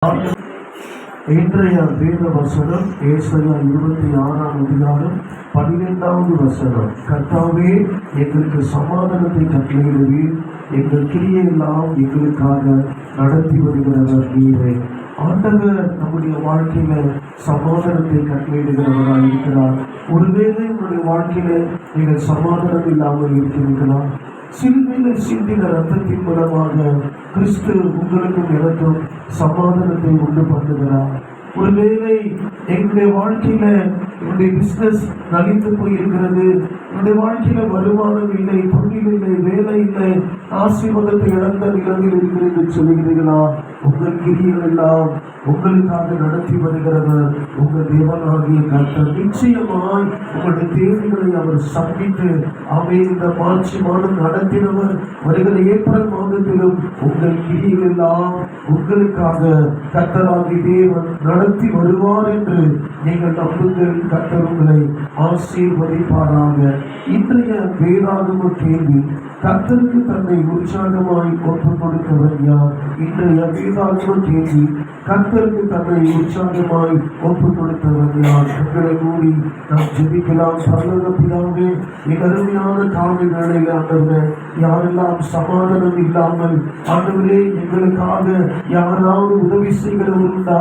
இன்றைய வேத வசனம் ஏசாயா 26ஆம் அதிகாரம் 12வது வசனம். கர்த்தாவே, எங்களுக்கு சமாதானத்தை கட்டளையிடுவீர், எங்கள் கிரியையெல்லாம் எங்களுக்காக நடத்தி வருகிறவர் நீரே. ஆண்டவர் நம்முடைய வாழ்க்கையில சமாதானத்தை கட்டளையிடுகிறவராக இருக்கிறார். ஒருவேளை உங்களுடைய வாழ்க்கையில நீங்கள் சமாதானம் இல்லாமல் இருக்கிறீர்களா? சிலுவையில் சிந்தின ரத்தத்தின் மூலமாக கிறிஸ்து உங்களுக்கும் எனக்கும் சமாதானத்தை உண்டு பண்ணுகிறார். ஒருவேளை எங்களுடைய வாழ்க்கையில என்னுடைய பிசினஸ் நலிந்து போயிருக்கிறது, என்னுடைய வாழ்க்கையில வருமானம் இல்லை, தொழில் இல்லை, வேலை இல்லை, ஆசீர்வாதத்தை இழந்த நிலையில் இருக்கிறது சொல்லுகிறீர்களா? உங்கள் கிரியைகள் எல்லாம் உங்களுக்காக நடத்தி வருகிறவர் உங்கள் தேவனாகிய கர்த்தர். நிச்சயமாய் உங்களுடைய தேவைகளை அவர் சந்தித்து இந்த மார்ச் மாதம் நடத்தினவர் வருகிற ஏப்ரல் மாதத்திலும் உங்கள் கிரியைகள் எல்லாம் உங்களுக்காக கர்த்தராகிய தேவன் நடத்தி வருவார் என்று நீங்கள் நம்புங்கள். கர்த்தர் உங்களை ஆசீர்வதிப்பாராக. இன்றைய வேதாகம கேள்வி, கர்த்தருக்கு தன்னை உற்சாகமாய் ஒப்புக் கொடுத்தவர் யார்? இன்றைய வேதாகம கேள்வி, கர்த்தருக்கு தன்னை உற்சாகமாய் ஒப்புக் கொடுத்தவர் யார்? எங்களை கூடி நாம் ஜெபிக்கலாம். பரலோக பிதாவே, அருமையான காலை வேளையில் ஆண்டவரே, யாரெல்லாம் சமாதானம் இல்லாமல் ஆண்டவரே எங்களுக்காக யாராவது உதவி செய்கிறவர் உண்டா?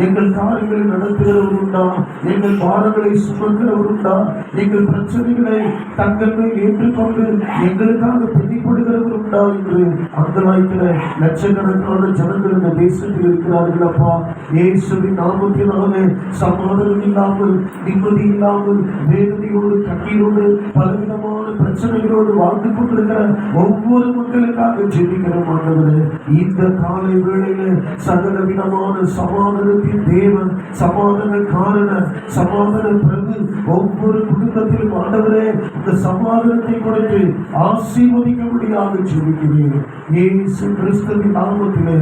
எங்கள் காரியங்களை நடத்துகிறவர் உண்டா? எங்கள் பாரங்களை சுமக்கிறவர் உண்டா? எங்கள் பிரச்சனைகளை தங்கள் மேல் ஏற்றுக்கொண்டு எங்களுக்காக பிடிப்படுகிறவர் உண்டா என்று அங்கலாய்க்கிற லட்சக்கணக்கான ஜனங்கள் இந்த தேசத்தில் இருக்கிறார்கள். அப்பா, இயேசுவின் நாமத்தினாலே சமாதானம் இல்லாமல், நிம்மதி இல்லாமல், வேதனையோடு, கண்ணீரோடு, பலவிதமான பிரச்சனைகளோடு வாழ்ந்து கொண்டிருக்கிற ஒவ்வொரு மக்களுக்காக ஜெபிக்கிறோம். ஆண்டவரே, இந்த காலை வேளையில சகல விதமான சமாதானத்தின் தேவன், சமாதான காரண, சமாதான பிரபு ஒவ்வொரு குடும்பத்திலும் ஆண்டவரே இந்த சமாதானத்தை கொடுத்து ஆசீர்வதிக்கும்படியாக ஜெபிக்கிறேன். இயேசு கிறிஸ்துவின் நாமத்திலே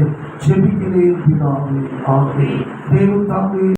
ஜெபிக்கிறேன் பிதாவே. ஆமென். தேவன் தாமே